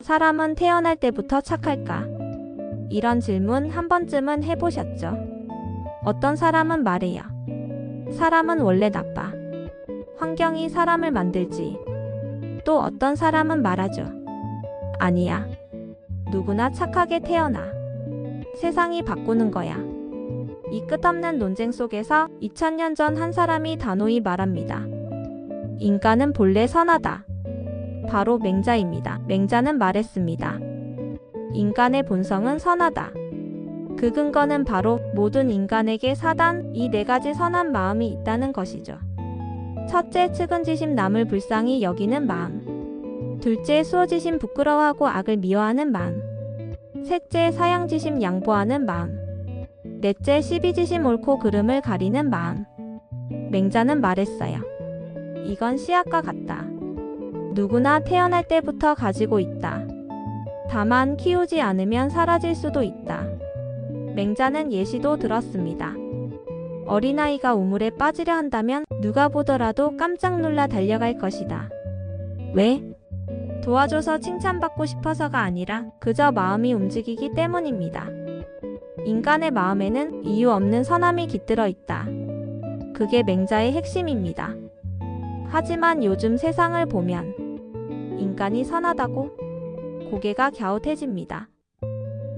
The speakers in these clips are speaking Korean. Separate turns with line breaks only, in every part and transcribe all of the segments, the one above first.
사람은 태어날 때부터 착할까? 이런 질문 한 번쯤은 해보셨죠? 어떤 사람은 말해요. 사람은 원래 나빠. 환경이 사람을 만들지. 또 어떤 사람은 말하죠. 아니야. 누구나 착하게 태어나. 세상이 바꾸는 거야. 이 끝없는 논쟁 속에서 2000년 전 한 사람이 단호히 말합니다. 인간은 본래 선하다. 바로 맹자입니다. 맹자는 말했습니다. 인간의 본성은 선하다. 그 근거는 바로 모든 인간에게 사단, 이 네 가지 선한 마음이 있다는 것이죠. 첫째, 측은지심, 남을 불쌍히 여기는 마음. 둘째, 수호지심, 부끄러워하고 악을 미워하는 마음. 셋째, 사양지심, 양보하는 마음. 넷째, 시비지심, 옳고 그름을 가리는 마음. 맹자는 말했어요. 이건 씨앗과 같다. 누구나 태어날 때부터 가지고 있다. 다만 키우지 않으면 사라질 수도 있다. 맹자는 예시도 들었습니다. 어린아이가 우물에 빠지려 한다면 누가 보더라도 깜짝 놀라 달려갈 것이다. 왜? 도와줘서 칭찬받고 싶어서가 아니라 그저 마음이 움직이기 때문입니다. 인간의 마음에는 이유 없는 선함이 깃들어 있다. 그게 맹자의 핵심입니다. 하지만 요즘 세상을 보면 인간이 선하다고 고개가 갸웃해집니다.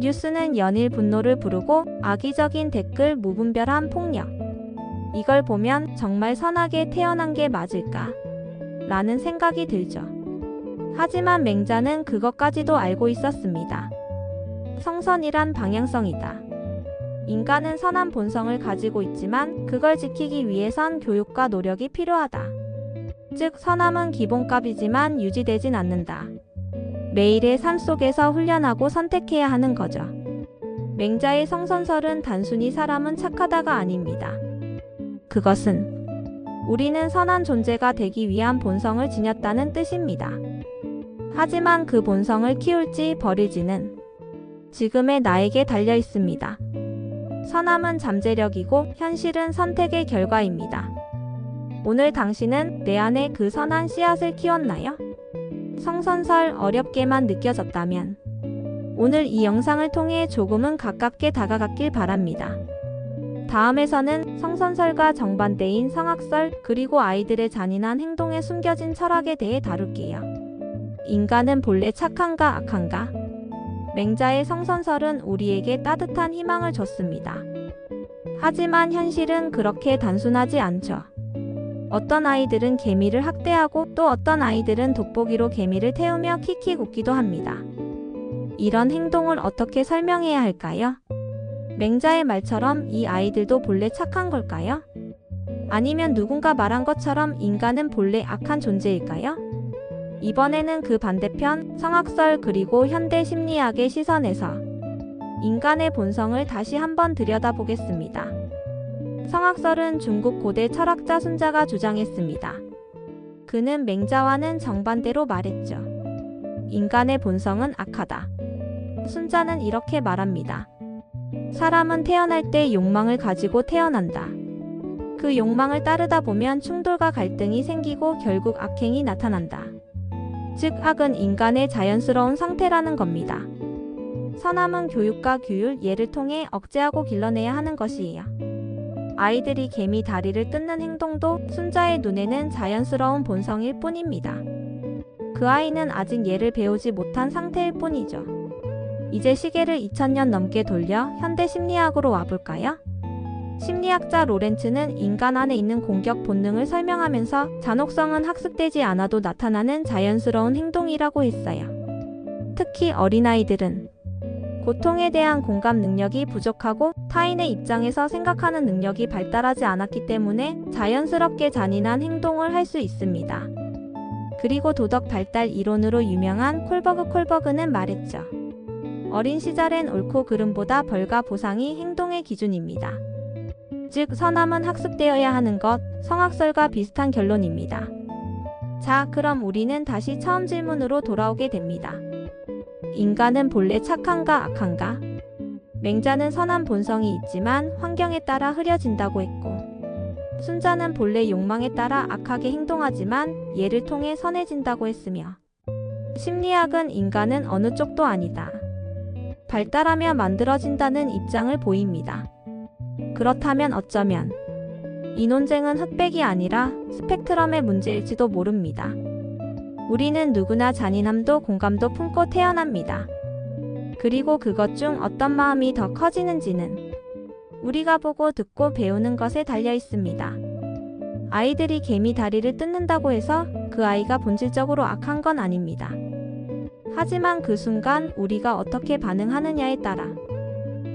뉴스는 연일 분노를 부르고 악의적인 댓글, 무분별한 폭력. 이걸 보면 정말 선하게 태어난 게 맞을까? 라는 생각이 들죠. 하지만 맹자는 그것까지도 알고 있었습니다. 성선이란 방향성이다. 인간은 선한 본성을 가지고 있지만 그걸 지키기 위해선 교육과 노력이 필요하다. 즉, 선함은 기본값이지만 유지되진 않는다. 매일의 삶 속에서 훈련하고 선택해야 하는 거죠. 맹자의 성선설은 단순히 사람은 착하다가 아닙니다. 그것은 우리는 선한 존재가 되기 위한 본성을 지녔다는 뜻입니다. 하지만 그 본성을 키울지 버릴지는 지금의 나에게 달려 있습니다. 선함은 잠재력이고 현실은 선택의 결과입니다. 오늘 당신은 내 안에 그 선한 씨앗을 키웠나요? 성선설 어렵게만 느껴졌다면 오늘 이 영상을 통해 조금은 가깝게 다가갔길 바랍니다. 다음에서는 성선설과 정반대인 성악설, 그리고 아이들의 잔인한 행동에 숨겨진 철학에 대해 다룰게요. 인간은 본래 착한가 악한가? 맹자의 성선설은 우리에게 따뜻한 희망을 줬습니다. 하지만 현실은 그렇게 단순하지 않죠. 어떤 아이들은 개미를 학대하고 또 어떤 아이들은 돋보기로 개미를 태우며 킥킥 웃기도 합니다. 이런 행동을 어떻게 설명해야 할까요? 맹자의 말처럼 이 아이들도 본래 착한 걸까요? 아니면 누군가 말한 것처럼 인간은 본래 악한 존재일까요? 이번에는 그 반대편, 성악설 그리고 현대 심리학의 시선에서 인간의 본성을 다시 한번 들여다보겠습니다. 성악설은 중국 고대 철학자 순자가 주장했습니다. 그는 맹자와는 정반대로 말했죠. 인간의 본성은 악하다. 순자는 이렇게 말합니다. 사람은 태어날 때 욕망을 가지고 태어난다. 그 욕망을 따르다 보면 충돌과 갈등이 생기고 결국 악행이 나타난다. 즉, 악은 인간의 자연스러운 상태라는 겁니다. 선함은 교육과 규율, 예를 통해 억제하고 길러내야 하는 것이에요. 아이들이 개미 다리를 뜯는 행동도 순자의 눈에는 자연스러운 본성일 뿐입니다. 그 아이는 아직 예를 배우지 못한 상태일 뿐이죠. 이제 시계를 2000년 넘게 돌려 현대 심리학으로 와볼까요? 심리학자 로렌츠는 인간 안에 있는 공격 본능을 설명하면서 잔혹성은 학습되지 않아도 나타나는 자연스러운 행동이라고 했어요. 특히 어린아이들은 고통에 대한 공감 능력이 부족하고 타인의 입장에서 생각하는 능력이 발달하지 않았기 때문에 자연스럽게 잔인한 행동을 할 수 있습니다. 그리고 도덕 발달 이론으로 유명한 콜버그는 말했죠. 어린 시절엔 옳고 그름보다 벌과 보상이 행동의 기준입니다. 즉, 선함은 학습되어야 하는 것, 성악설과 비슷한 결론입니다. 자, 그럼 우리는 다시 처음 질문으로 돌아오게 됩니다. 인간은 본래 착한가 악한가? 맹자는 선한 본성이 있지만 환경에 따라 흐려진다고 했고, 순자는 본래 욕망에 따라 악하게 행동하지만 예를 통해 선해진다고 했으며, 심리학은 인간은 어느 쪽도 아니다. 발달하며 만들어진다는 입장을 보입니다. 그렇다면 어쩌면 이 논쟁은 흑백이 아니라 스펙트럼의 문제일지도 모릅니다. 우리는 누구나 잔인함도 공감도 품고 태어납니다. 그리고 그것 중 어떤 마음이 더 커지는지는 우리가 보고 듣고 배우는 것에 달려 있습니다. 아이들이 개미 다리를 뜯는다고 해서 그 아이가 본질적으로 악한 건 아닙니다. 하지만 그 순간 우리가 어떻게 반응하느냐에 따라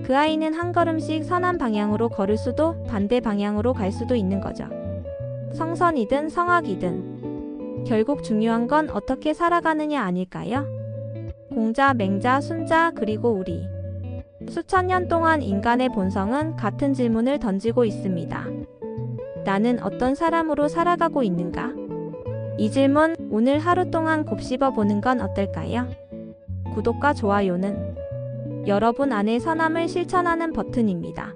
그 아이는 한 걸음씩 선한 방향으로 걸을 수도 반대 방향으로 갈 수도 있는 거죠. 성선이든 성악이든 결국 중요한 건 어떻게 살아가느냐 아닐까요? 공자, 맹자, 순자 그리고 우리. 수천 년 동안 인간의 본성은 같은 질문을 던지고 있습니다. 나는 어떤 사람으로 살아가고 있는가? 이 질문 오늘 하루 동안 곱씹어 보는 건 어떨까요? 구독과 좋아요는 여러분 안의 선함을 실천하는 버튼입니다.